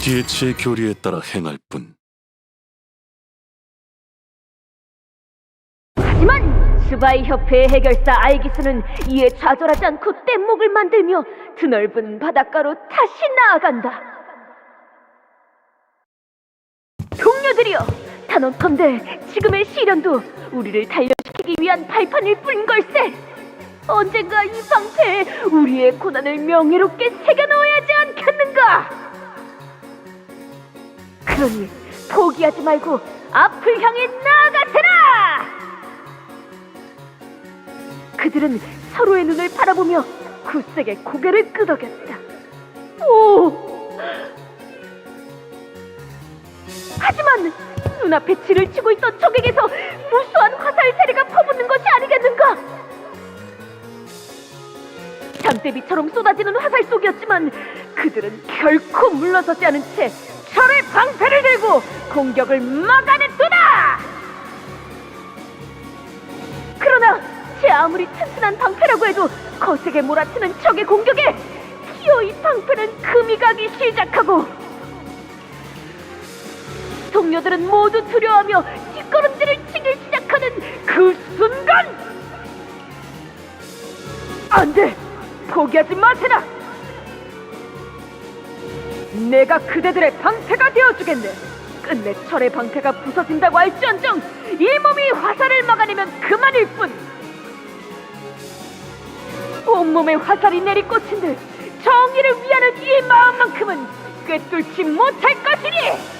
기해치의 교리에 따라 행할 뿐. 하지만 스바이 협회의 해결사 아이기스는 이에 좌절하지 않고 뗏목을 만들며 드넓은 바닷가로 다시 나아간다. 동료들이여, 단언컨대 지금의 시련도 우리를 단련시키기 위한 발판일 뿐 걸세. 언젠가 이 방패에 우리의 고난을 명예롭게 새겨넣어야 하지 않겠는가? 그러니 포기하지 말고 앞을 향해 나아가세라! 그들은 서로의 눈을 바라보며 굳세게 고개를 끄덕였다. 오! 하지만 눈앞에 질을 치고 있던 적에게서 무수한 화살 세례가 퍼붓는 것이 아니겠는가? 장대비처럼 쏟아지는 화살 속이었지만 그들은 결코 물러서지 않은 채 철의 방패를 들고 공격을 막아냈도다! 그러나 제 아무리 튼튼한 방패라고 해도 거세게 몰아치는 적의 공격에 기어이 방패는 금이 가기 시작하고 동료들은 모두 두려워하며 뒷걸음질을 치기 시작하는 그 순간! 안 돼! 포기하지 마세라! 내가 그대들의 방패가 되어주겠네! 끝내 철의 방패가 부서진다고 할지언정 이 몸이 화살을 막아내면 그만일 뿐! 온몸에 화살이 내리꽂힌들 정의를 위하는 이 마음만큼은 꿰뚫지 못할 것이니!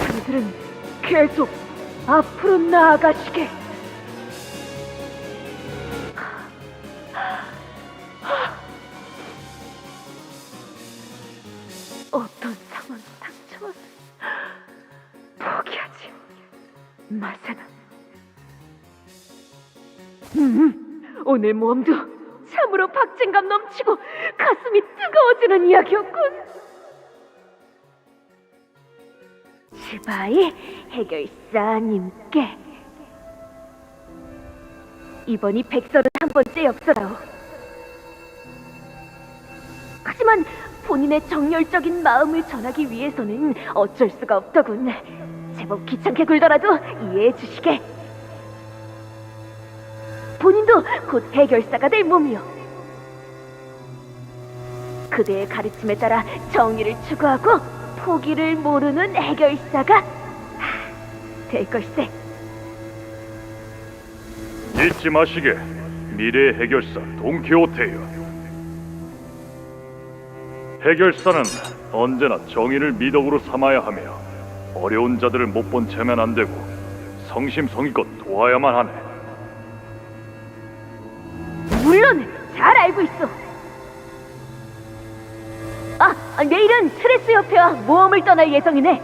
그들은 계속 앞으로 나아가시게. 어떤 상황이 닥쳐와도 포기하지 마세요. 오늘 모험도 참으로 박진감 넘치고 가슴이 뜨거워지는 이야기였군. 스바이 해결사님께 이번이 131번째 엽서라오. 하지만 본인의 정열적인 마음을 전하기 위해서는 어쩔 수가 없더군. 제법 귀찮게 굴더라도 이해해 주시게. 본인도 곧 해결사가 될 몸이요. 그대의 가르침에 따라 정의를 추구하고 포기를 모르는 해결사가 될 걸세. 잊지 마시게, 미래의 해결사 돈키호테여. 해결사는 언제나 정의를 미덕으로 삼아야 하며 어려운 자들을 못 본 채면 안 되고 성심성의껏 도와야만 하네. 물론 잘 알고 있어. 내일은 트레스 협회와 모험을 떠날 예정이네.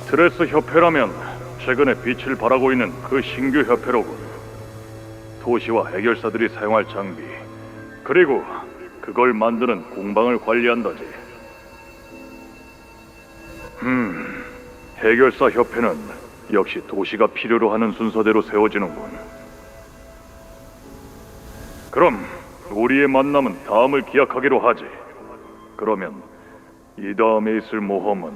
트레스 협회라면 최근에 빛을 발하고 있는 그 신규 협회로군. 도시와 해결사들이 사용할 장비, 그리고 그걸 만드는 공방을 관리한다지. 해결사 협회는 역시 도시가 필요로 하는 순서대로 세워지는군. 그럼 우리의 만남은 다음을 기약하기로 하지. 그러면 이 다음에 있을 모험은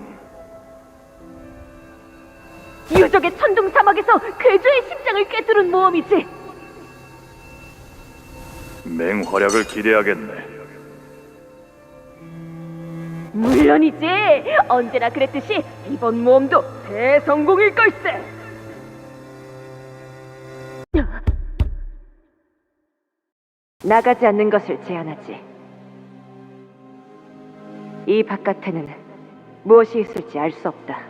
유적의 천둥 사막에서 괴조의 심장을 꿰뚫은 모험이지. 맹활약을 기대하겠네. 물론이지. 언제나 그랬듯이 이번 모험도 대성공일 걸세. 나가지 않는 것을 제안하지. 이 바깥에는 무엇이 있을지 알 수 없다.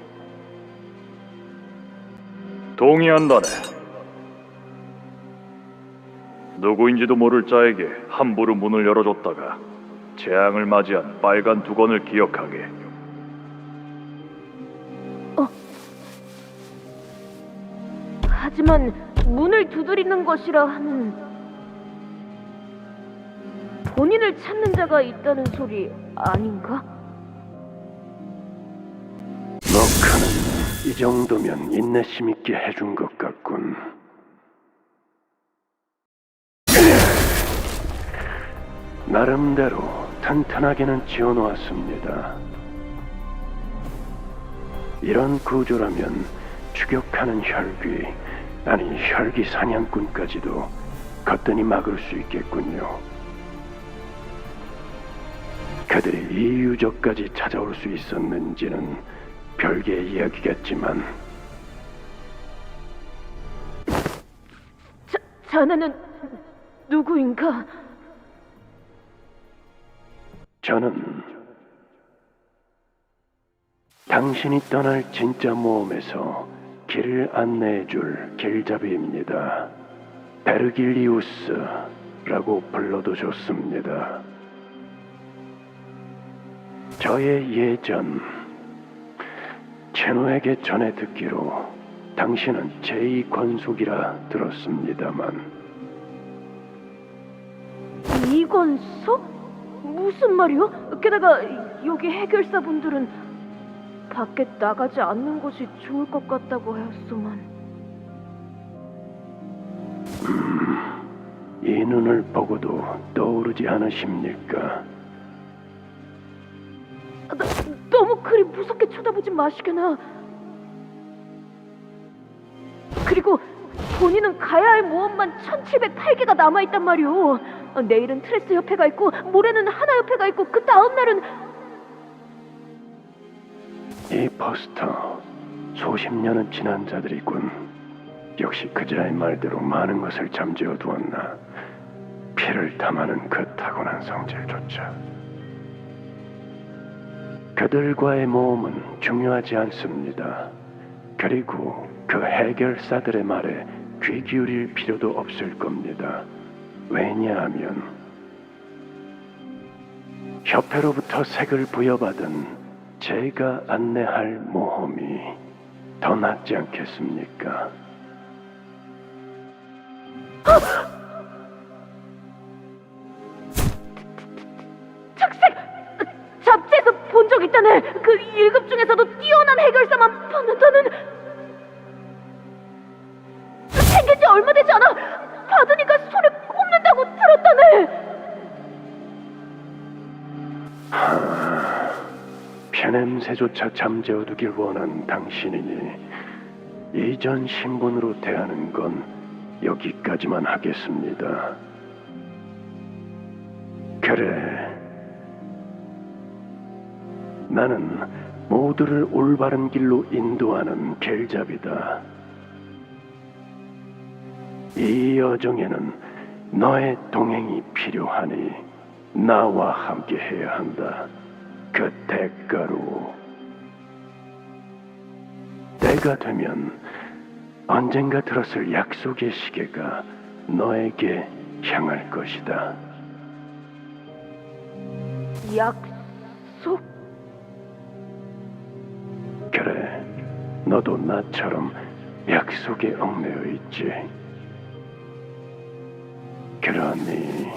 동의한다네. 누구인지도 모를 자에게 함부로 문을 열어줬다가 재앙을 맞이한 빨간 두건을 기억하게. 하지만 문을 두드리는 것이라 하면 본인을 찾는 자가 있다는 소리 아닌가? 너카는 이 정도면 인내심 있게 해준 것 같군. 나름대로 튼튼하게는 지어놓았습니다. 이런 구조라면 추격하는 혈귀, 아니 혈귀 사냥꾼까지도 거뜬히 막을 수 있겠군요. 그들이 이 유적까지 찾아올 수 있었는지는 별개의 이야기겠지만 자네는 누구인가? 저는 당신이 떠날 진짜 모험에서 길을 안내해줄 길잡이입니다. 베르길리우스라고 불러도 좋습니다. 저의 예전 제노에게 전해 듣기로 당신은 제2권속이라 들었습니다만 이권속? 무슨 말이요? 게다가 여기 해결사분들은 밖에 나가지 않는 것이 좋을 것 같다고 하였소만. 이 눈을 보고도 떠오르지 않으십니까? 너무 그리 무섭게 쳐다보지 마시게나. 그리고 본인은 가야 할 모험만 1708개가 남아있단 말이오. 내일은 트레스 협회가 있고 모레는 하나 협회가 있고 그 다음 날은 이 포스터 수십 년은 지난 자들이군. 역시 그자의 말대로 많은 것을 잠재워 두었나. 피를 탐하는 그 타고난 성질조차. 그들과의 모험은 중요하지 않습니다. 그리고 그 해결사들의 말에 귀 기울일 필요도 없을 겁니다. 왜냐하면 협회로부터 색을 부여받은 제가 안내할 모험이 더 낫지 않겠습니까? 착색! 잡지에서 본 적 있다네. 그 1급 중에서도 뛰어난 해결사만 받는다는. 생긴 지 얼마 되지 않아. 받으니까 손에 꼽는다고 들었다네. 피냄새조차 잠재워두길 원한 당신이니 이전 신분으로 대하는 건 여기까지만 하겠습니다. 그래, 나는 모두를 올바른 길로 인도하는 길잡이다. 이 여정에는 너의 동행이 필요하니 나와 함께 해야 한다. 그 대가로 때가 되면 언젠가 들었을 약속의 시계가 너에게 향할 것이다. 약속? 그래, 너도 나처럼 약속에 얽매여 있지. 그러니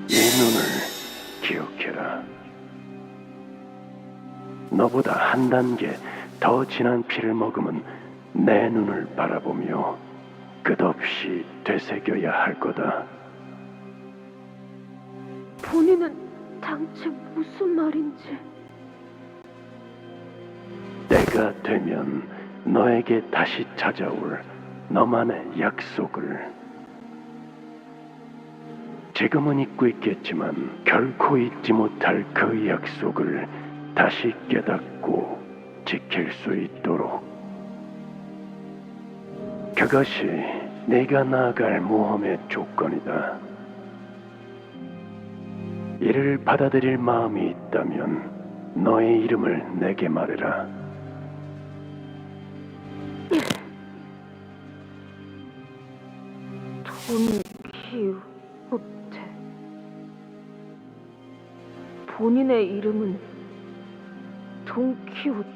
이 눈을 기억해라. 너보다 한 단계 더 진한 피를 머금은 내 눈을 바라보며 끝없이 되새겨야 할 거다. 본인은 당최 무슨 말인지. 때가 되면 너에게 다시 찾아올 너만의 약속을 지금은 잊고 있겠지만 결코 잊지 못할 그 약속을 다시 깨닫고 지킬 수 있도록. 그것이 네가 나아갈 모험의 조건이다. 이를 받아들일 마음이 있다면 너의 이름을 내게 말해라. 돈키호테. 본인의 이름은 돈키호테.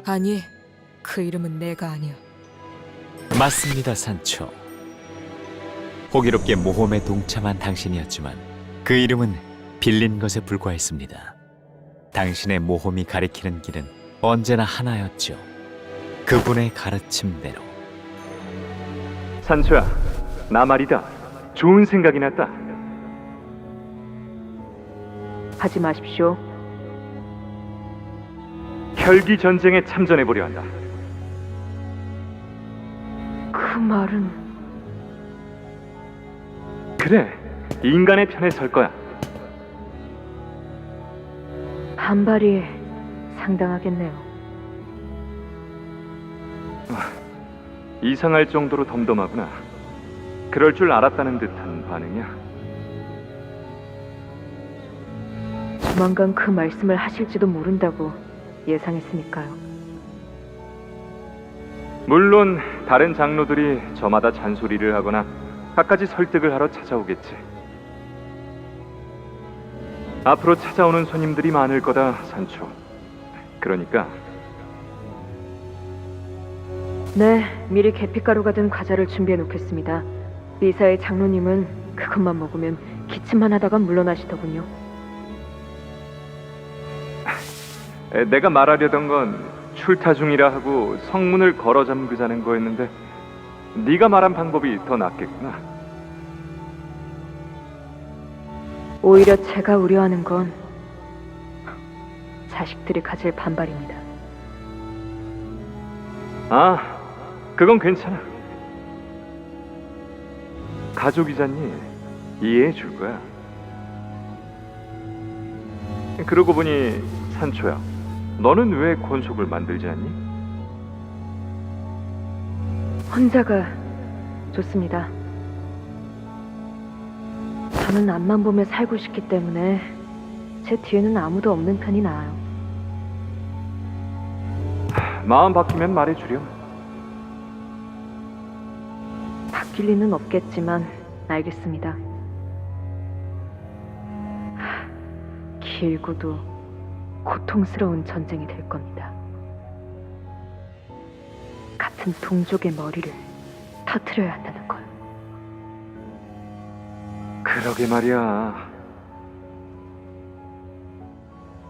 아니, 그 이름은 내가 아니야. 맞습니다, 산초. 호기롭게 모험에 동참한 당신이었지만 그 이름은 빌린 것에 불과했습니다. 당신의 모험이 가리키는 길은 언제나 하나였죠. 그분의 가르침대로. 산초야, 나 말이다. 좋은 생각이 났다. 하지 마십시오. 혈기 전쟁에 참전해 보려 한다. 그 말은 그래, 인간의 편에 설 거야. 반발이 상당하겠네요. 이상할 정도로 덤덤하구나. 그럴 줄 알았다는 듯한 반응이야. 조만간 그 말씀을 하실지도 모른다고 예상했으니까요. 물론 다른 장로들이 저마다 잔소리를 하거나 갖가지 설득을 하러 찾아오겠지. 앞으로 찾아오는 손님들이 많을 거다, 산초. 그러니까 네, 미리 계피가루가 든 과자를 준비해 놓겠습니다. 리사의 장로님은 그것만 먹으면 기침만 하다가 물러나시더군요. 내가 말하려던 건 출타 중이라 하고 성문을 걸어 잠그자는 거였는데 네가 말한 방법이 더 낫겠구나. 오히려 제가 우려하는 건 자식들이 가질 반발입니다. 아, 그건 괜찮아. 가족이잖니. 이해해 줄 거야. 그러고 보니 산초야, 너는 왜 권속을 만들지 않니? 혼자가 좋습니다. 저는 앞만 보며 살고 싶기 때문에 제 뒤에는 아무도 없는 편이 나아요. 마음 바뀌면 말해주렴. 바뀔 리는 없겠지만 알겠습니다. 길고도 고통스러운 전쟁이 될 겁니다. 같은 동족의 머리를 터트려야 한다는 걸. 그러게 말이야.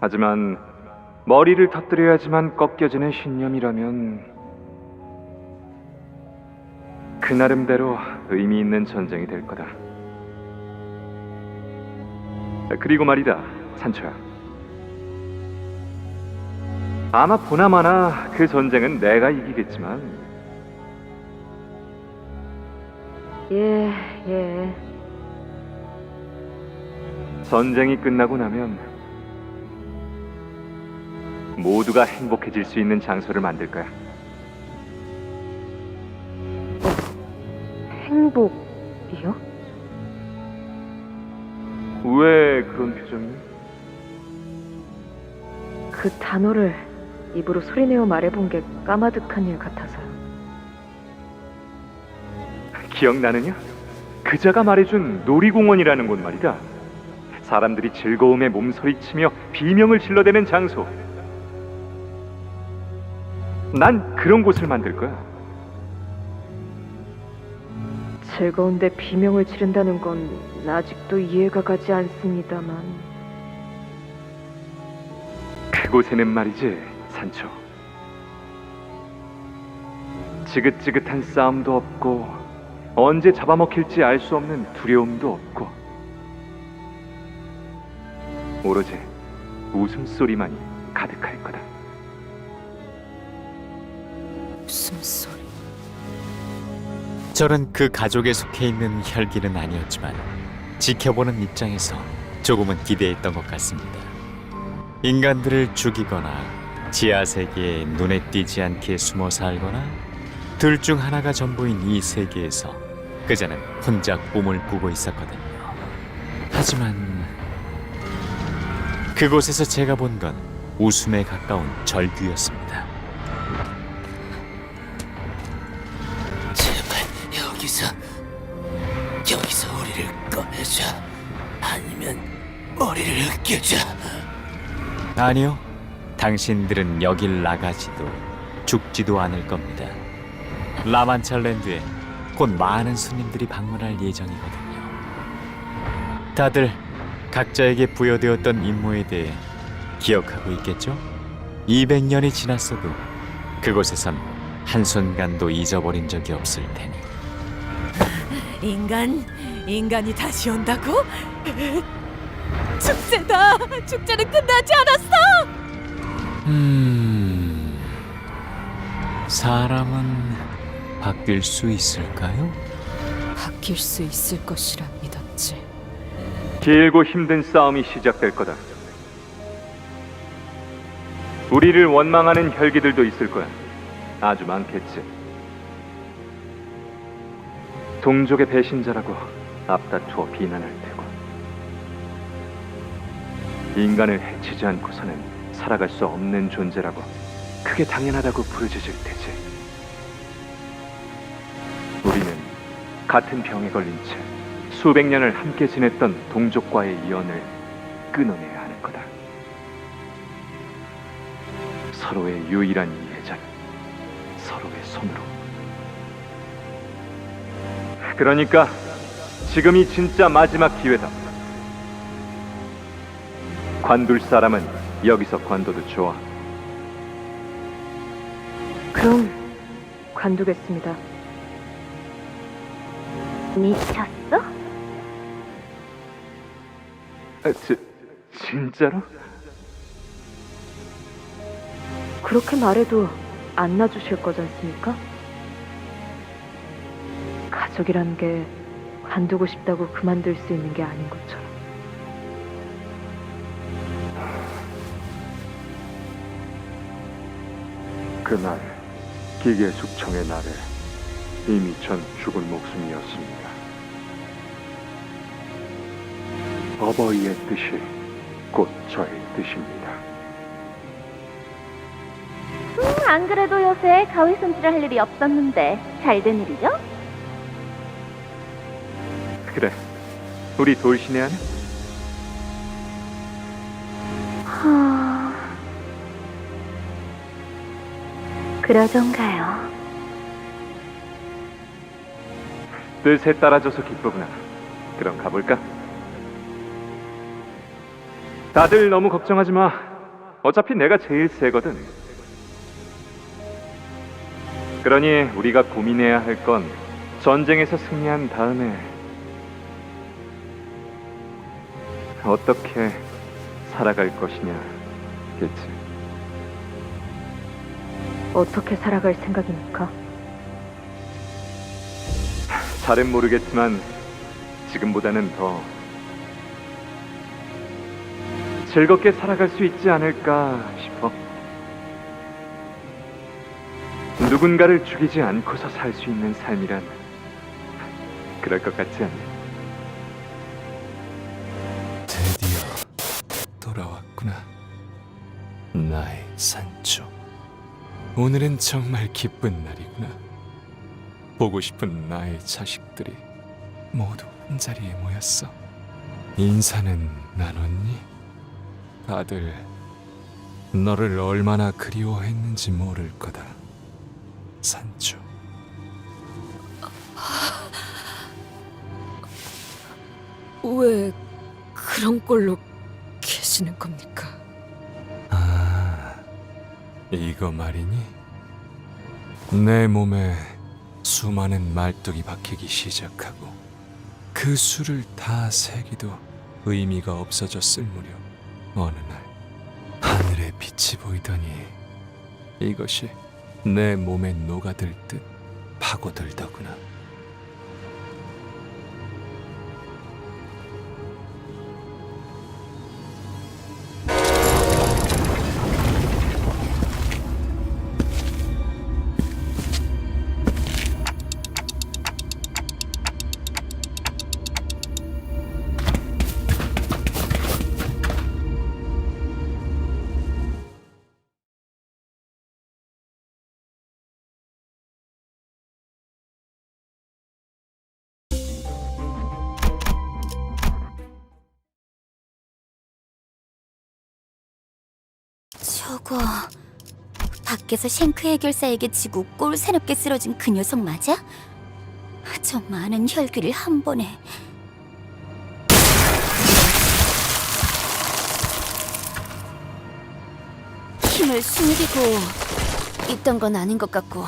하지만 머리를 터뜨려야지만 꺾여지는 신념이라면 그 나름대로 의미 있는 전쟁이 될 거다. 그리고 말이다, 산초야. 아마 보나마나 그 전쟁은 내가 이기겠지만 예. 전쟁이 끝나고 나면 모두가 행복해질 수 있는 장소를 만들 거야. 행복이요? 왜 그런 표정이? 그 단어를 입으로 소리내어 말해본 게 까마득한 일 같아서요. 기억나느냐? 그자가 말해준 놀이공원이라는 곳 말이다. 사람들이 즐거움에 몸서리치며 비명을 질러대는 장소. 난 그런 곳을 만들 거야. 즐거운데 비명을 지른다는 건 아직도 이해가 가지 않습니다만. 그곳에는 말이지, 산초. 지긋지긋한 싸움도 없고 언제 잡아먹힐지 알 수 없는 두려움도 없고 오로지 웃음소리만이 가득할 거다. 숨소리. 저는 그 가족에 속해 있는 혈기는 아니었지만 지켜보는 입장에서 조금은 기대했던 것 같습니다. 인간들을 죽이거나 지하세계에 눈에 띄지 않게 숨어 살거나 둘 중 하나가 전부인 이 세계에서 그자는 혼자 꿈을 꾸고 있었거든요. 하지만 그곳에서 제가 본 건 웃음에 가까운 절규였습니다. 제발 여기서 우리를 꺼내자. 아니면 머리를 으깨자. 아니요, 당신들은 여길 나가지도 죽지도 않을 겁니다. 라만찰랜드에 곧 많은 손님들이 방문할 예정이거든요. 다들 각자에게 부여되었던 임무에 대해 기억하고 있겠죠? 200년이 지났어도 그곳에선 한순간도 잊어버린 적이 없을 테니. 인간이 다시 온다고? 축제다! 축제는 끝나지 않았어! 사람은 바뀔 수 있을까요? 바뀔 수 있을 것이라 믿었지. 길고 힘든 싸움이 시작될 거다. 우리를 원망하는 혈기들도 있을 거야. 아주 많겠지. 동족의 배신자라고 앞다투어 비난할 테고, 인간을 해치지 않고서는 살아갈 수 없는 존재라고 그게 당연하다고 부르짖을 테지. 우리는 같은 병에 걸린 채 수백 년을 함께 지냈던 동족과의 이연을 끊어내야 하는 거다. 서로의 유일한 이해자는 서로의 손으로. 그러니까 지금이 진짜 마지막 기회다. 관둘 사람은 여기서 관둬도 좋아. 그럼 관두겠습니다. 미쳤어? 진짜로? 그렇게 말해도 안 놔주실 거지 않습니까? 가족이란 게 관두고 싶다고 그만둘 수 있는 게 아닌 것처럼. 그날 기계 숙청의 날에 이미 전 죽은 목숨이었습니다. 어버이의 뜻이 곧 저의 뜻입니다. 안 그래도 요새 가위 손질을 할 일이 없었는데 잘 된 일이죠? 그래, 우리 돌신해야네. 그러던가요? 뜻에 따라줘서 기쁘구나. 그럼 가볼까? 다들 너무 걱정하지 마. 어차피 내가 제일 세거든. 그러니 우리가 고민해야 할 건 전쟁에서 승리한 다음에 어떻게 살아갈 것이냐겠지. 어떻게 살아갈 생각입니까? 잘은 모르겠지만 지금보다는 더 즐겁게 살아갈 수 있지 않을까 싶어. 누군가를 죽이지 않고서 살 수 있는 삶이란 그럴 것 같지 않니? 드디어 돌아왔구나. 나의 산초. 오늘은 정말 기쁜 날이구나. 보고 싶은 나의 자식들이 모두 한자리에 모였어. 인사는 나눴니? 다들 너를 얼마나 그리워했는지 모를 거다. 산초. 왜 그런 꼴로 계시는 겁니까? 아, 이거 말이니? 내 몸에 수많은 말뚝이 박히기 시작하고 그 수를 다 세기도 의미가 없어졌을 무렵 어느 날 하늘에 빛이 보이더니 이것이 내 몸에 녹아들 듯 파고들더구나. 저거 밖에서 쉔크 해결사에게 지고 꼴 새롭게 쓰러진 그 녀석 맞아? 저 많은 혈기를 한 번에. 힘을 숨기고 있던 건 아닌 것 같고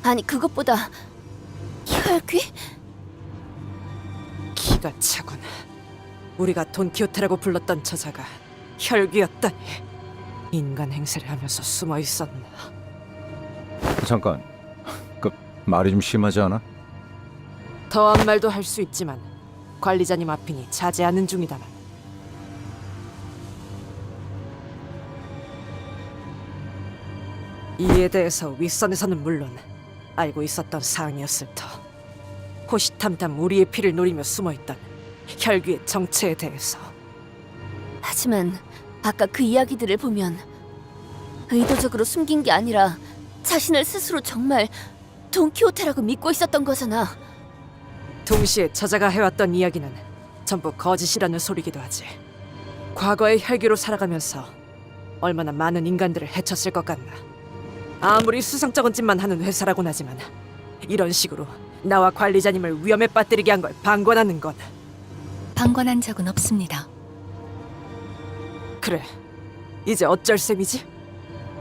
아니 그것보다 혈귀? 기가 차군. 우리가 돈키호테라고 불렀던 저자가 혈귀였다니. 인간 행세를 하면서 숨어 있었나. 잠깐, 그 말이 좀 심하지 않아? 더한 말도 할 수 있지만 관리자님 앞이니 자제하는 중이다만. 이에 대해서 윗선에서는 물론 알고 있었던 사항이었을 터. 호시탐탐 우리의 피를 노리며 숨어있던 혈귀의 정체에 대해서. 하지만 아까 그 이야기들을 보면 의도적으로 숨긴 게 아니라 자신을 스스로 정말 돈키호테라고 믿고 있었던 거잖아. 동시에 저자가 해왔던 이야기는 전부 거짓이라는 소리기도 하지. 과거의 혈기로 살아가면서 얼마나 많은 인간들을 해쳤을 것 같나. 아무리 수상쩍은 짓만 하는 회사라곤 하지만 이런 식으로 나와 관리자님을 위험에 빠뜨리게 한 걸 방관하는 건. 방관한 적은 없습니다. 그래, 이제 어쩔 셈이지?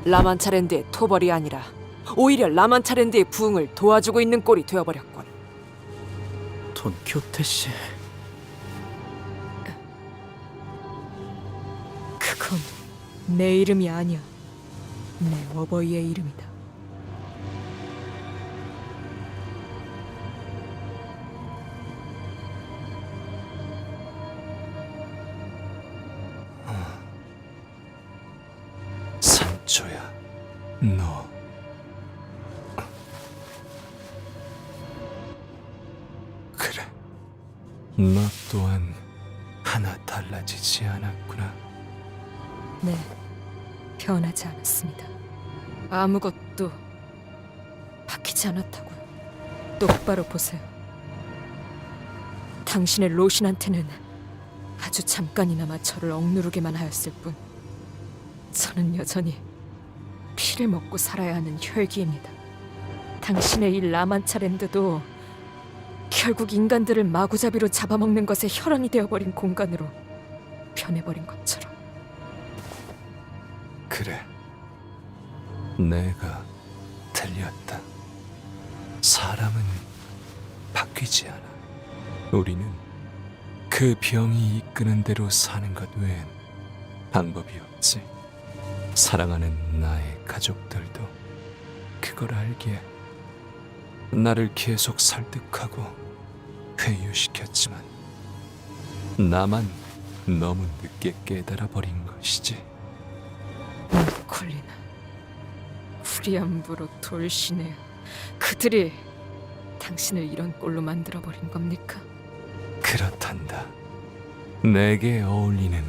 라만차랜드의 토벌이 아니라 오히려 라만차랜드의 부흥을 도와주고 있는 꼴이 되어버렸군. 돈키호테 씨. 그건 내 이름이 아니야. 내 어버이의 이름이다. 산초야, 너 그래, 너 또한 하나 달라지지 않았구나. 네, 변하지 않았습니다. 아무것도 바뀌지 않았다고요. 똑바로 보세요. 당신의 로신한테는 아주 잠깐이나마 저를 억누르기만 하였을 뿐 저는 여전히 피를 먹고 살아야 하는 혈기입니다. 당신의 이 라만차랜드도 결국 인간들을 마구잡이로 잡아먹는 것에 혈안이 되어버린 공간으로 변해버린 것처럼. 그래, 내가 틀렸다. 사람은 바뀌지 않아. 우리는 그 병이 이끄는 대로 사는 것 외엔 방법이 없지. 사랑하는 나의 가족들도 그걸 알기에 나를 계속 설득하고 회유시켰지만 나만 너무 늦게 깨달아 버린 것이지. 콜리나, 프리암브로 돌시네요. 그들이 당신을 이런 꼴로 만들어버린 겁니까? 그렇단다. 내게 어울리는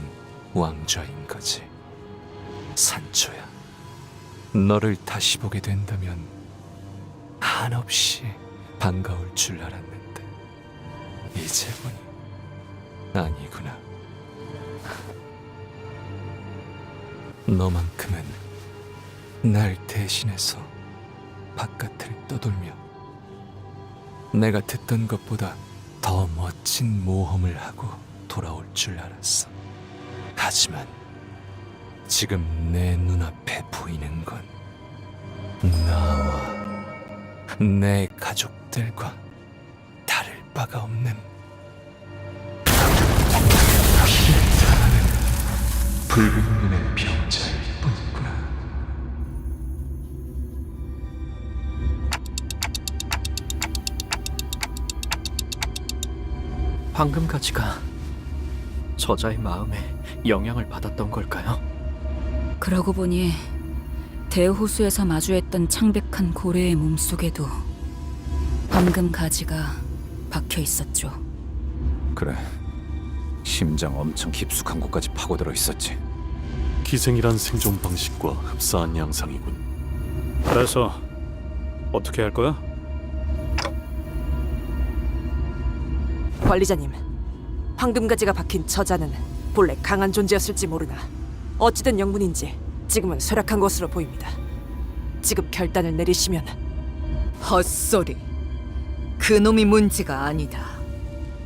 왕좌인 거지. 산초야, 너를 다시 보게 된다면 한없이 반가울 줄 알았는데 이제 보니 아니구나. 너만큼은 날 대신해서 바깥을 떠돌며 내가 듣던 것보다 더 멋진 모험을 하고 돌아올 줄 알았어. 하지만 지금 내 눈앞에 보이는 건 나와 내 가족들과 다를 바가 없는 피를 타는 붉은 눈의 병자일 뿐이구나. 황금가지가 저자의 마음에 영향을 받았던 걸까요? 그러고 보니 대호수에서 마주했던 창백한 고래의 몸속에도 황금가지가 박혀 있었죠. 그래, 심장 엄청 깊숙한 곳까지 파고들어 있었지. 기생이란 생존 방식과 흡사한 양상이군. 그래서 어떻게 할 거야? 관리자님, 황금가지가 박힌 저자는 본래 강한 존재였을지 모르나 어찌된 영문인지 지금은 쇠락한 것으로 보입니다. 지금 결단을 내리시면. 헛소리. 그놈이 문제가 아니다.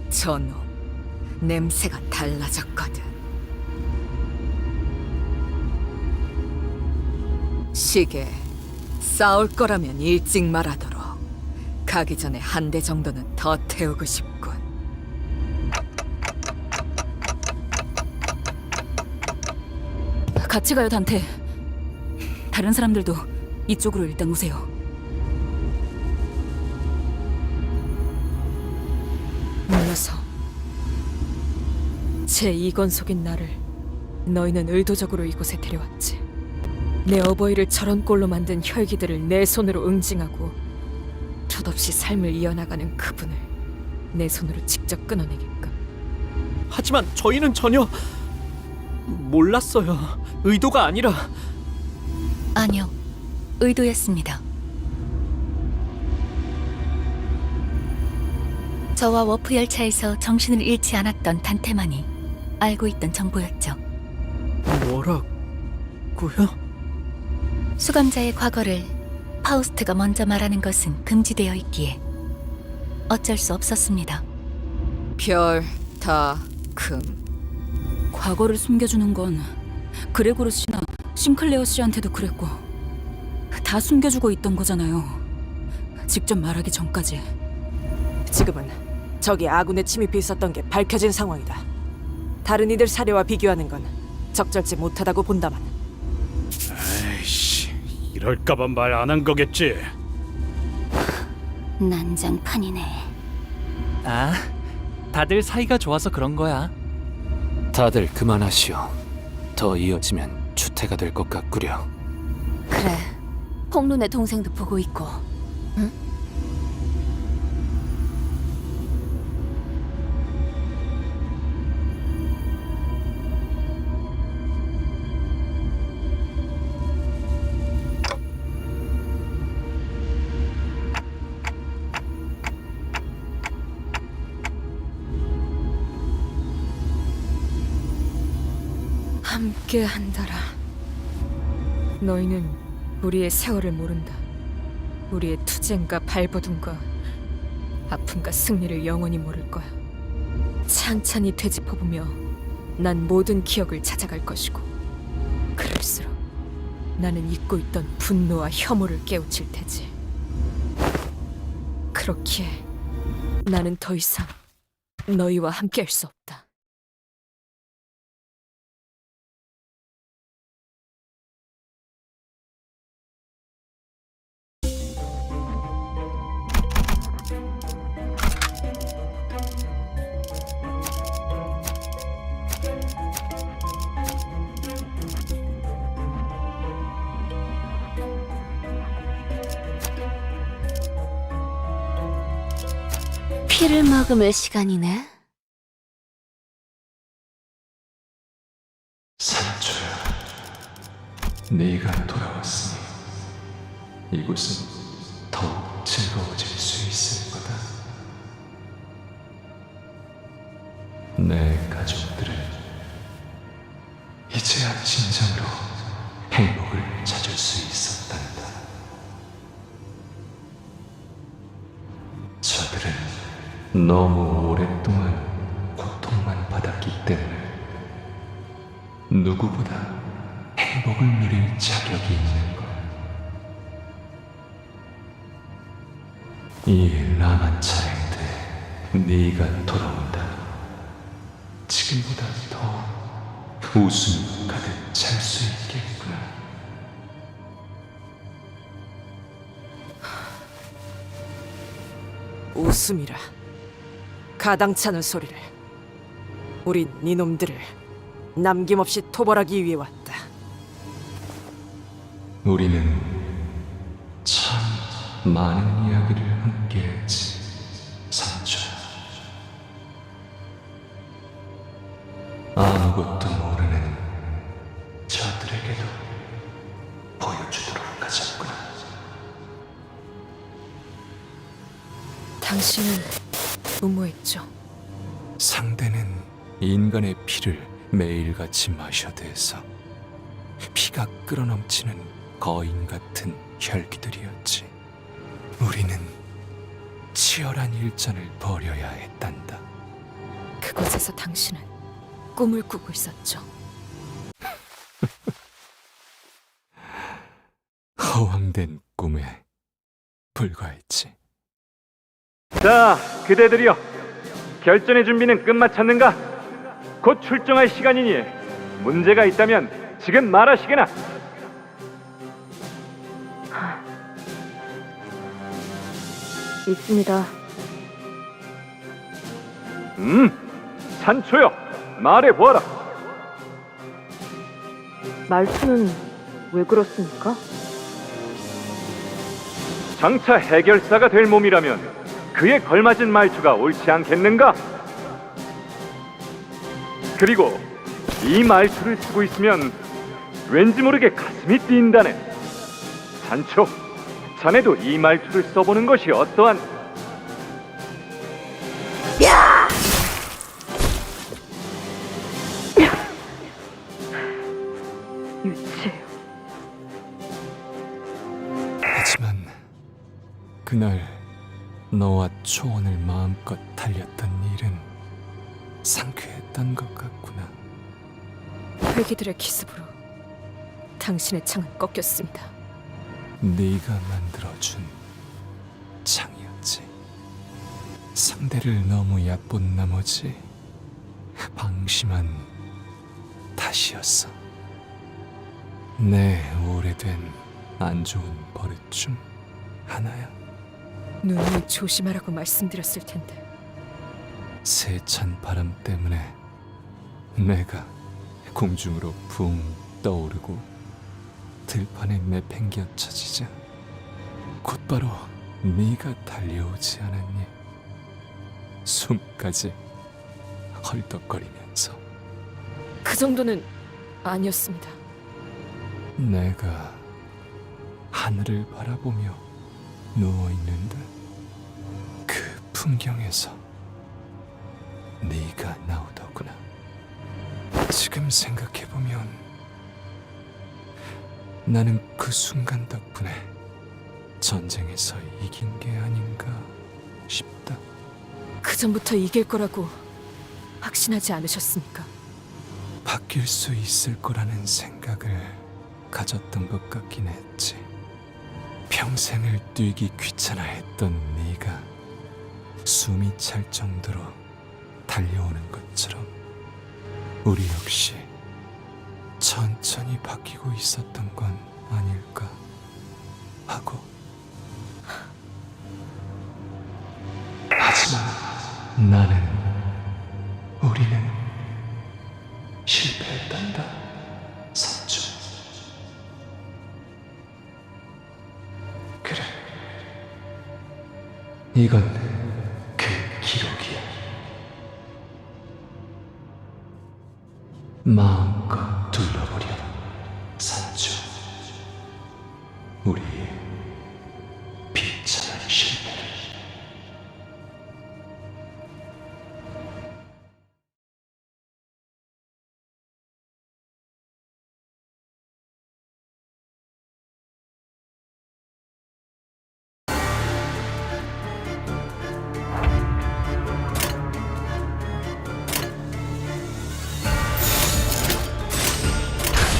저놈 냄새가 달라졌거든. 시계, 싸울 거라면 일찍 말하도록. 가기 전에 한 대 정도는 더 태우고 싶군. 같이 가요, 단테. 다른 사람들도 이쪽으로 일단 오세요. 몰라서 제 이건속인 나를 너희는 의도적으로 이곳에 데려왔지. 내 어버이를 저런 꼴로 만든 혈기들을 내 손으로 응징하고 덧없이 삶을 이어나가는 그분을 내 손으로 직접 끊어내게끔. 하지만 저희는 전혀 몰랐어요. 의도가 아니라. 아니요, 의도였습니다. 저와 워프 열차에서 정신을 잃지 않았던 단테만이 알고 있던 정보였죠. 뭐라고요? 수감자의 과거를 파우스트가 먼저 말하는 것은 금지되어 있기에 어쩔 수 없었습니다. 별, 다, 금. 과거를 숨겨주는 건 그레고르 씨나 싱클레어 씨한테도 그랬고 다 숨겨주고 있던 거잖아요. 직접 말하기 전까지. 지금은 적이 아군에 침입해 있었던 게 밝혀진 상황이다. 다른 이들 사례와 비교하는 건 적절치 못하다고 본다만. 에이씨, 이럴까봐 말 안 한 거겠지. 난장판이네. 아, 다들 사이가 좋아서 그런 거야. 다들 그만하시오. 더 이어지면 추태가 될 것 같구려. 그래, 폭눈의 동생도 보고 있고. 응? 함께 한다라. 너희는 우리의 세월을 모른다. 우리의 투쟁과 발버둥과 아픔과 승리를 영원히 모를 거야. 찬찬히 되짚어보며 난 모든 기억을 찾아갈 것이고, 그럴수록 나는 잊고 있던 분노와 혐오를 깨우칠 테지. 그렇기에 나는 더 이상 너희와 함께할 수 없다. 피를 머금을 시간이네. 산초야, 네가 돌아왔으니 이곳은 더욱 즐거워질 수 있을 거다. 내 가족들은 이제야 진정으로 행복을 찾을 수 있었단다. 저들은 너무 오랫동안 고통만 받았기 때문에 누구보다 행복을 누릴 자격이 있는 것. 이 라마 차례 때 네가 돌아온다. 지금보다 더 웃음이 가득 찰 수 있겠구나. 웃음이라. 가당찮은 소리를. 우린 이놈들을 남김없이 토벌하기 위해 왔다. 우리는 참 많은 이야기를 함께했지, 산초야. 아무것도 모르는 저들에게도 보여주도록 하자꾸나. 당신은 무모했죠. 상대는 인간의 피를 매일같이 마셔대서 피가 끓어넘치는 거인 같은 혈기들이었지. 우리는 치열한 일전을 벌여야 했단다. 그곳에서 당신은 꿈을 꾸고 있었죠. 허황된 꿈에 불과했지. 자, 그대들이여. 결전의 준비는 끝마쳤는가? 곧 출정할 시간이니 문제가 있다면 지금 말하시게나. 있습니다. 산초여, 말해보아라. 말투는 왜 그렇습니까? 장차 해결사가 될 몸이라면 그에 걸맞은 말투가 옳지 않겠는가? 그리고 이 말투를 쓰고 있으면 왠지 모르게 가슴이 뛴다네. 산초, 자네도 이 말투를 써보는 것이 어떠한? 유치해요. 하지만 그날 너와 초원을 마음껏 달렸던 일은 상쾌했던 것 같구나. 회기들의 기습으로 당신의 창은 꺾였습니다. 네가 만들어준 창이었지. 상대를 너무 얕본 나머지 방심한 탓이었어. 내 오래된 안 좋은 버릇 중 하나야. 눈을 조심하라고 말씀드렸을 텐데. 세찬 바람 때문에 내가 공중으로 붕 떠오르고 들판에 내팽개쳐지자 곧바로 네가 달려오지 않았니? 숨까지 헐떡거리면서. 그 정도는 아니었습니다. 내가 하늘을 바라보며 누워있는데 그 풍경에서 네가 나오더구나. 지금 생각해보면 나는 그 순간 덕분에 전쟁에서 이긴 게 아닌가 싶다. 그 전부터 이길 거라고 확신하지 않으셨습니까? 바뀔 수 있을 거라는 생각을 가졌던 것 같긴 했지. 평생을 뛰기 귀찮아했던 네가 숨이 찰 정도로 달려오는 것처럼 우리 역시 천천히 바뀌고 있었던 건 아닐까 하고. 하지만 우리는 실패했단다, 산초. 그래, 이건 그 기록이야. 마음껏 둘러보렴, 산초. 우리의 비참한 실패를.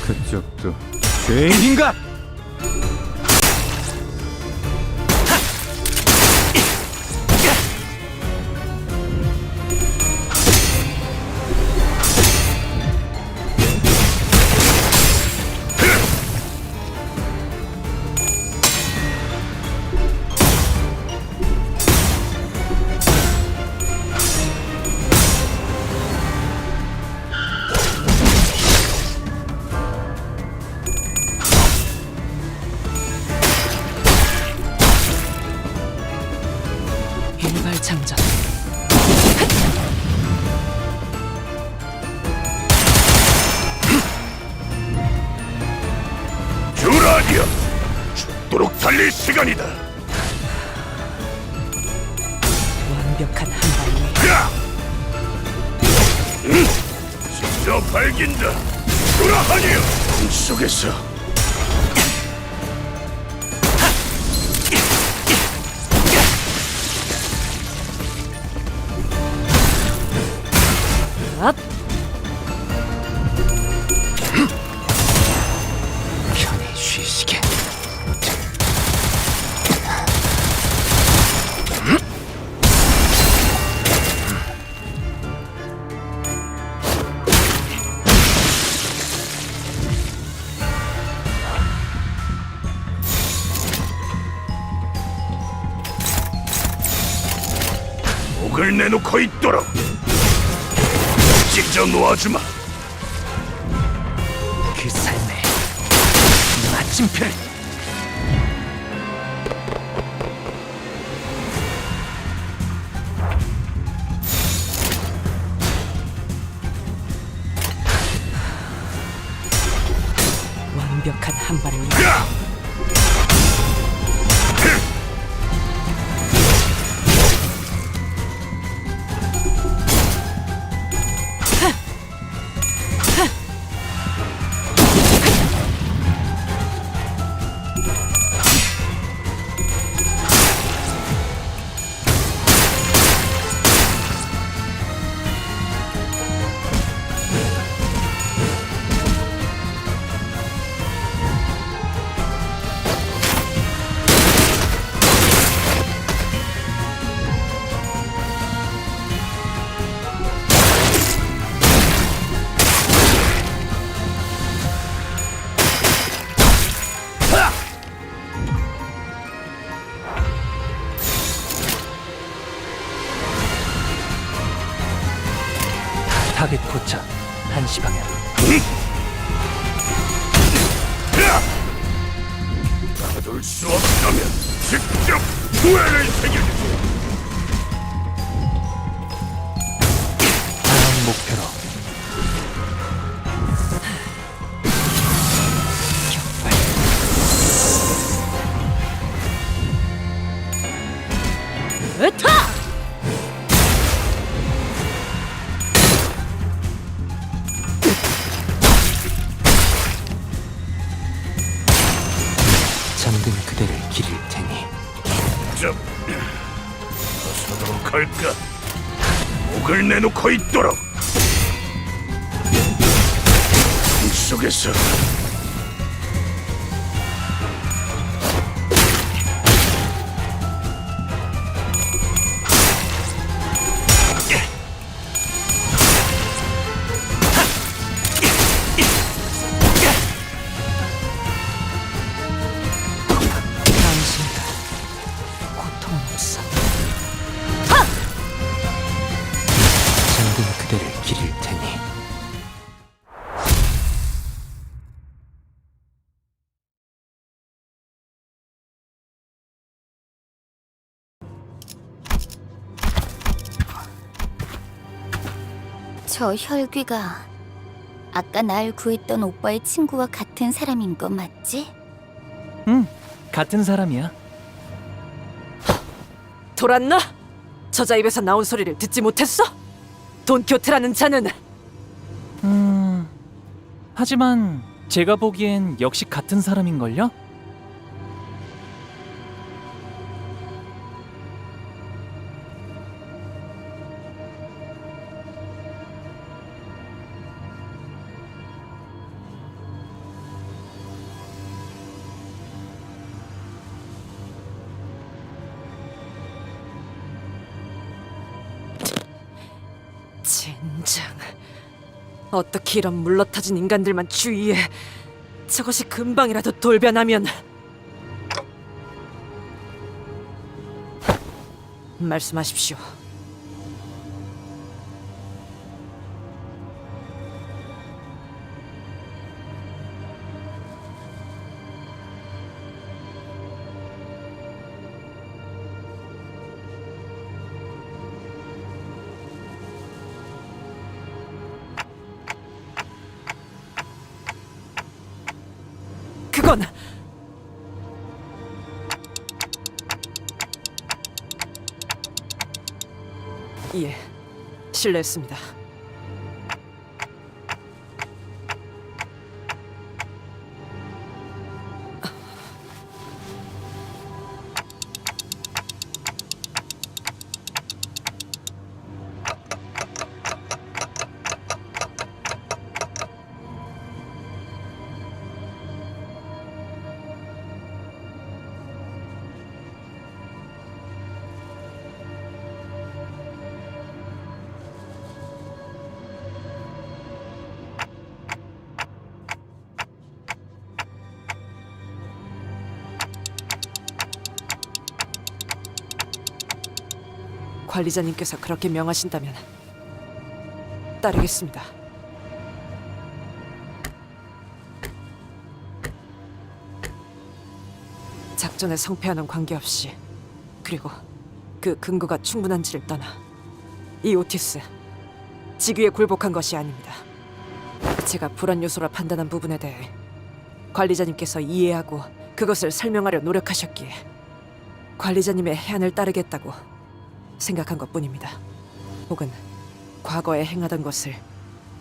그쪽도 죄인인가? 일발장전. 주라니야, 죽도록 달릴 시간이다. 완벽한 한 방에 진짜 발긴다. 주라하니야, 꿈속에서 앞. 편히 쉬시게. 목을 내놓고 있도록 찢어 놓아주마. 그 삶의 마침표를. 완벽한 한 발을 위해 타겟 포착 1시 방향. 가둘 수 없다면 직접 후회를 새겨주지. 다음 목표로. 으타! 잠든 그대를 기릴 테니. 서도록 할까? 목을 내놓고 있도록. 속에서 당신과 고통은 없어. 잠든 그대를 기릴 테니. 저 혈귀가 아까 날 구했던 오빠의 친구와 같은 사람인 거 맞지? 응, 같은 사람이야. 돌았나? 저자 입에서 나온 소리를 듣지 못했어? 돈키호테라는 자는 하지만 제가 보기엔 역시 같은 사람인걸요? 젠장. 어떻게 이런 물러터진 인간들만 주위에. 저것이 금방이라도 돌변하면. 말씀하십시오. 그건 예, 실례했습니다. 관리자님께서 그렇게 명하신다면 따르겠습니다. 작전에 성패하는 관계없이, 그리고 그 근거가 충분한지를 떠나 이 오티스 직위에 굴복한 것이 아닙니다. 제가 불안 요소라 판단한 부분에 대해 관리자님께서 이해하고 그것을 설명하려 노력하셨기에 관리자님의 해안을 따르겠다고 생각한 것뿐입니다. 혹은 과거에 행하던 것을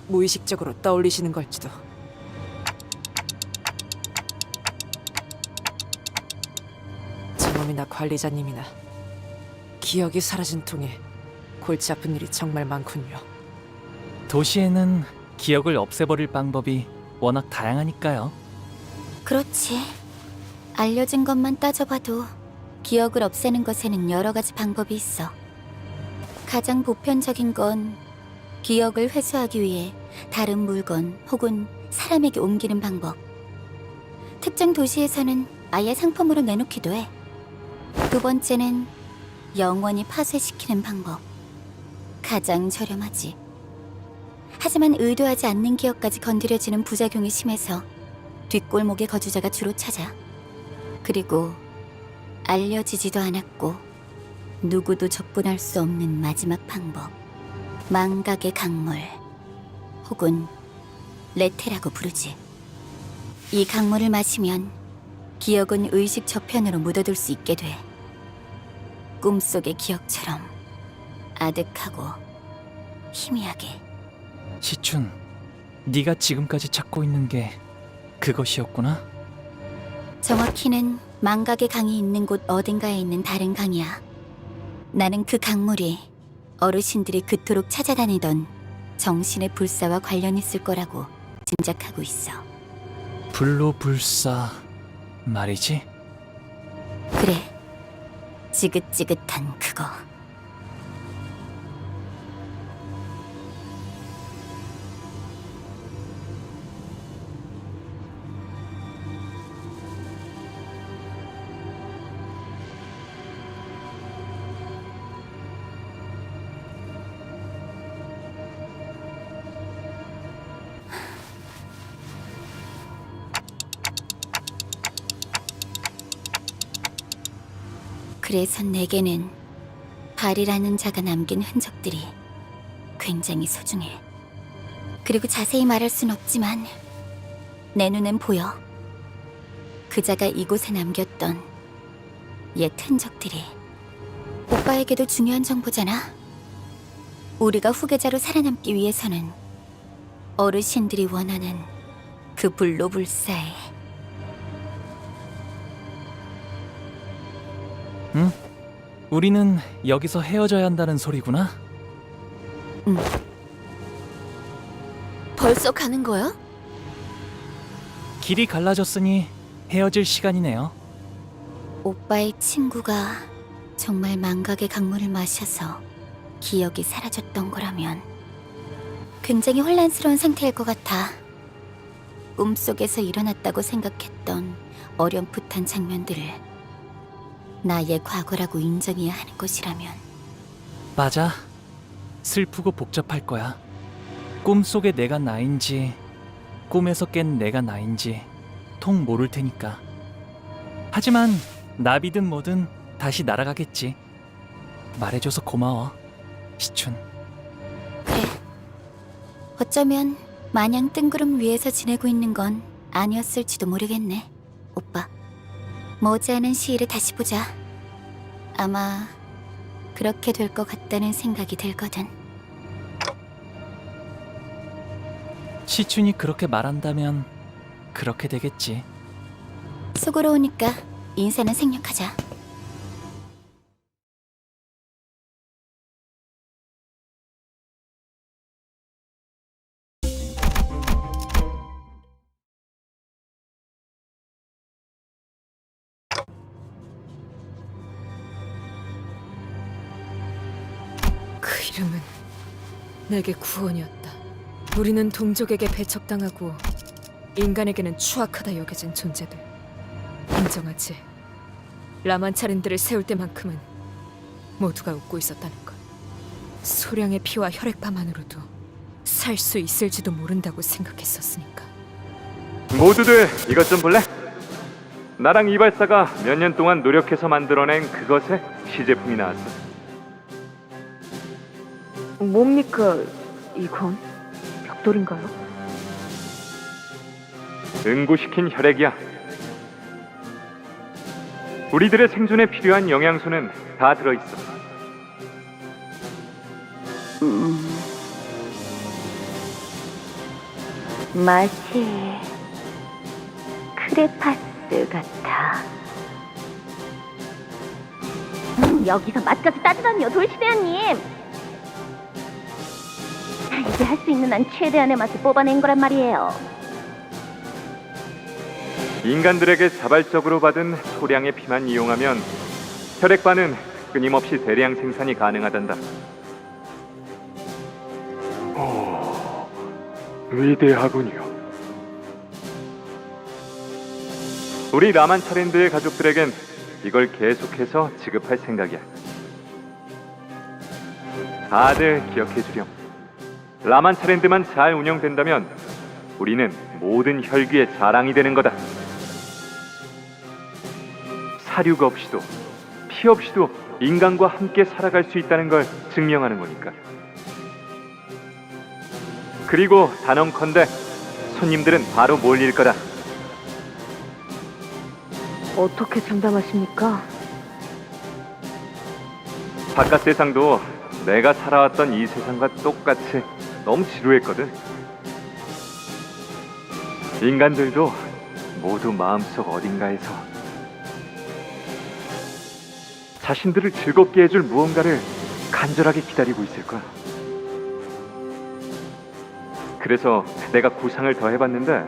무의식적으로 떠올리시는 걸지도. 제 몸이나 관리자님이나 기억이 사라진 통에 골치 아픈 일이 정말 많군요. 도시에는 기억을 없애버릴 방법이 워낙 다양하니까요. 그렇지. 알려진 것만 따져봐도 기억을 없애는 것에는 여러 가지 방법이 있어. 가장 보편적인 건 기억을 회수하기 위해 다른 물건 혹은 사람에게 옮기는 방법. 특정 도시에서는 아예 상품으로 내놓기도 해. 두 번째는 영원히 파쇄시키는 방법. 가장 저렴하지. 하지만 의도하지 않는 기억까지 건드려지는 부작용이 심해서 뒷골목의 거주자가 주로 찾아. 그리고 알려지지도 않았고 누구도 접근할 수 없는 마지막 방법. 망각의 강물, 혹은 레테라고 부르지. 이 강물을 마시면 기억은 의식 저편으로 묻어둘 수 있게 돼. 꿈속의 기억처럼 아득하고 희미하게. 시춘, 네가 지금까지 찾고 있는 게 그것이었구나? 정확히는 망각의 강이 있는 곳 어딘가에 있는 다른 강이야. 나는 그 강물이 어르신들이 그토록 찾아다니던 정신의 불사와 관련 있을 거라고 짐작하고 있어. 불로불사 말이지? 그래, 지긋지긋한 그거. 그래서 내게는 발이라는 자가 남긴 흔적들이 굉장히 소중해. 그리고 자세히 말할 순 없지만 내 눈엔 보여. 그 자가 이곳에 남겼던 옛 흔적들이. 오빠에게도 중요한 정보잖아. 우리가 후계자로 살아남기 위해서는 어르신들이 원하는 그 불로불사에. 응? 우리는 여기서 헤어져야 한다는 소리구나? 응. 벌써 가는 거야? 길이 갈라졌으니 헤어질 시간이네요. 오빠의 친구가 정말 망각의 강물을 마셔서 기억이 사라졌던 거라면 굉장히 혼란스러운 상태일 것 같아. 꿈속에서 일어났다고 생각했던 어렴풋한 장면들을 나의 과거라고 인정해야 하는 것이라면. 맞아. 슬프고 복잡할 거야. 꿈속의 내가 나인지 꿈에서 깬 내가 나인지 통 모를 테니까. 하지만 나비든 뭐든 다시 날아가겠지. 말해줘서 고마워, 시춘. 그래. 어쩌면 마냥 뜬구름 위에서 지내고 있는 건 아니었을지도 모르겠네, 오빠. 머지않은 시일에 다시 보자. 아마 그렇게 될 것 같다는 생각이 들거든. 시춘이 그렇게 말한다면 그렇게 되겠지. 속으로 오니까 인사는 생략하자. 그 이름은 내게 구원이었다. 우리는 동족에게 배척당하고 인간에게는 추악하다 여겨진 존재들. 인정하지. 라만차린들을 세울 때만큼은 모두가 웃고 있었다는 것. 소량의 피와 혈액파만으로도 살 수 있을지도 모른다고 생각했었으니까. 모두들 이것 좀 볼래? 나랑 이발사가 몇 년 동안 노력해서 만들어낸 그것의 시제품이 나왔어. 뭡니까 이건? 벽돌인가요? 응고시킨 혈액이야. 우리들의 생존에 필요한 영양소는 다 들어있어. 마치 크레파스 같아. 여기서 맛까지 따지다니요, 돌시대장님. 이제 할 수 있는 한 최대한의 맛을 뽑아낸 거란 말이에요. 인간들에게 자발적으로 받은 소량의 피만 이용하면 혈액반은 끊임없이 대량 생산이 가능하단다. 위대하군요. 우리 라만차랜드의 가족들에겐 이걸 계속해서 지급할 생각이야. 다들 기억해주렴. 라만차랜드만 잘 운영된다면 우리는 모든 혈귀의 자랑이 되는 거다. 사료가 없이도 피 없이도 인간과 함께 살아갈 수 있다는 걸 증명하는 거니까. 그리고 단언컨대 손님들은 바로 몰릴 거다. 어떻게 장담하십니까? 바깥 세상도 내가 살아왔던 이 세상과 똑같이 너무 지루했거든. 인간들도 모두 마음속 어딘가에서 자신들을 즐겁게 해줄 무언가를 간절하게 기다리고 있을 거야. 그래서 내가 구상을 더 해봤는데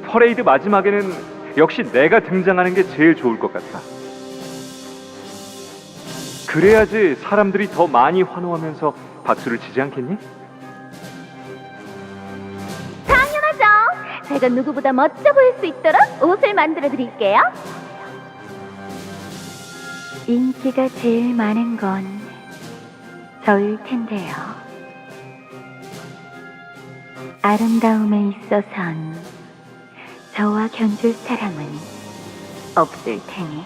퍼레이드 마지막에는 역시 내가 등장하는 게 제일 좋을 것 같아. 그래야지 사람들이 더 많이 환호하면서 박수를 치지 않겠니? 당연하죠. 제가 누구보다 멋져 보일 수 있도록 옷을 만들어 드릴게요. 인기가 제일 많은 건 저일 텐데요. 아름다움에 있어선 저와 견줄 사람은 없을 테니.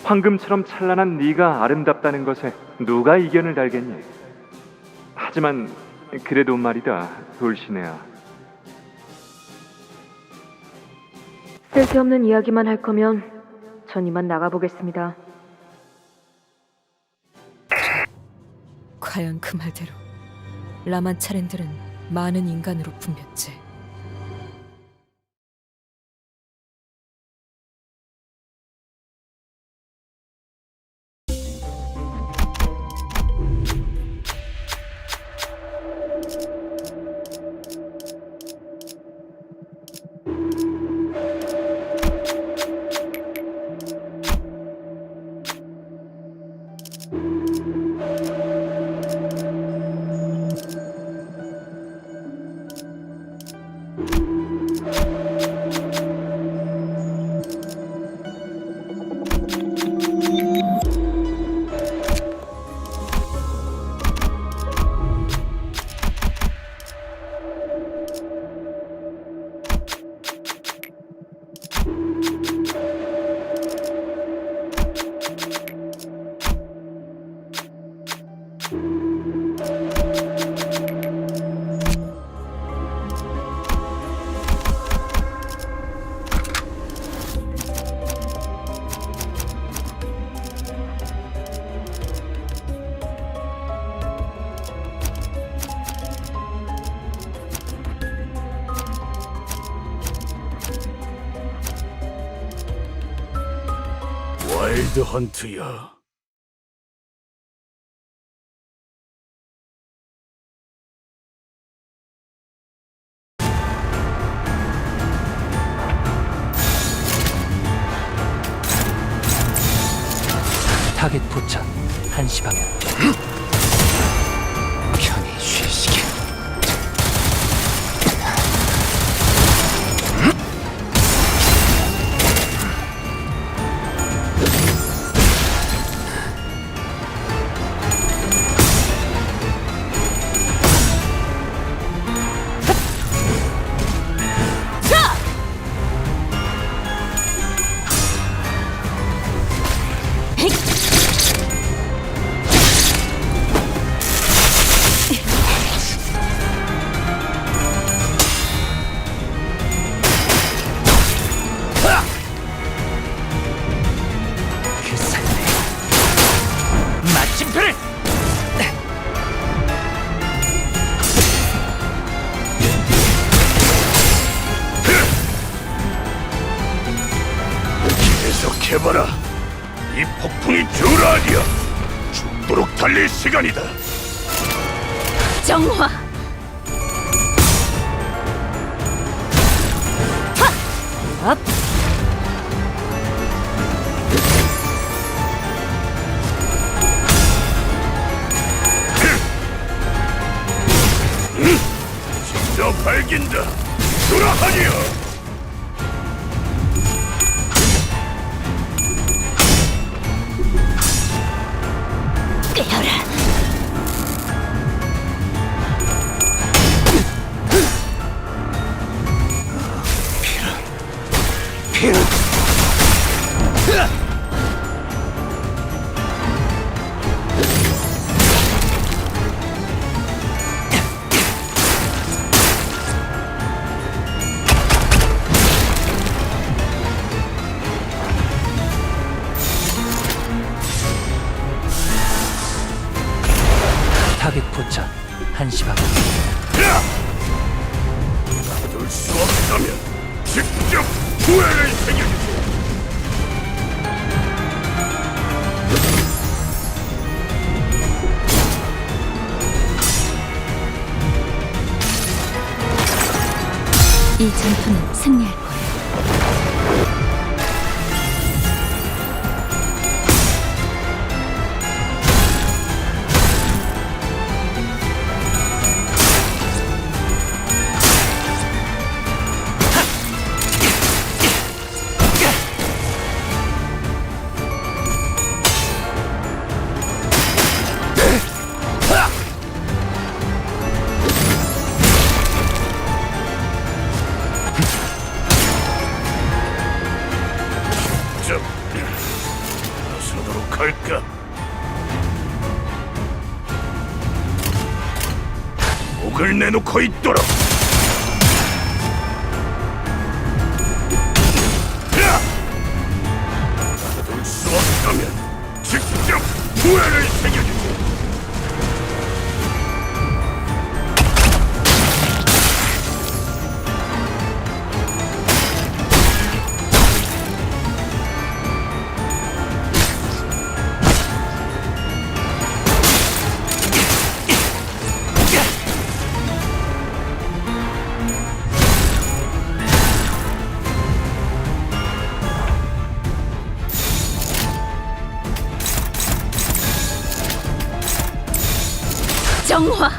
황금처럼 찬란한 네가 아름답다는 것에 누가 이견을 달겠니? 하지만 그래도 말이다, 돌시네야. 쓸데없는 이야기만 할 거면 전 이만 나가보겠습니다. 과연 그 말대로 라만차랜들은 많은 인간으로 붐볐지. 와일드 헌트야. 타겟 포착 1시 방향. 편히 쉬시게. 그 사람의 마침표를! 계속해봐라. 이 폭풍이 주라 아니야. 죽도록 달릴 시간이다. 정화. 업! 진짜 밝긴다. 주라 아니야. 깨어라. 타겟 포착 1시 방향. 가둘 수 없다면 직접 후회를 새겨주지. 이 전투는 승리할 거야. 좀 나서도록 할까? 목을 내놓고 있도록. 가둘 수 없다면 직접 후회를 새겨주지. 정화.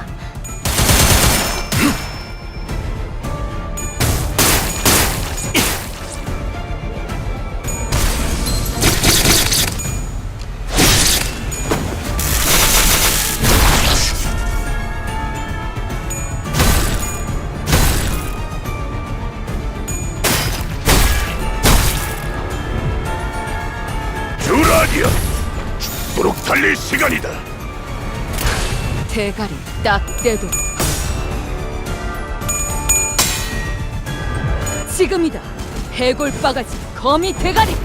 주라디야. 죽도록 달릴 시간이다. 대가리 딱 떼도록. 지금이다. 해골 바가지 거미 대가리.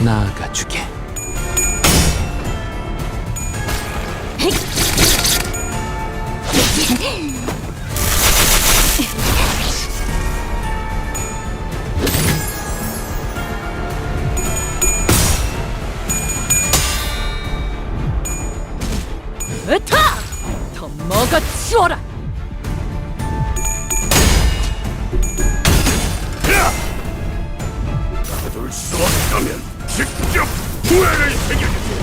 나아가주게. 으타! 더 먹어치워라! 가둘 수 없다면 직접 후회를 새겨주지.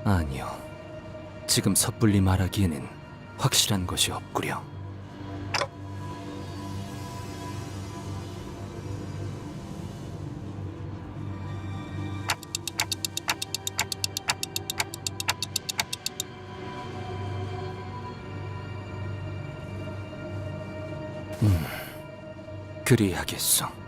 아니요. 지금 섣불리 말하기에는 확실한 것이 없구려. 그리하겠소.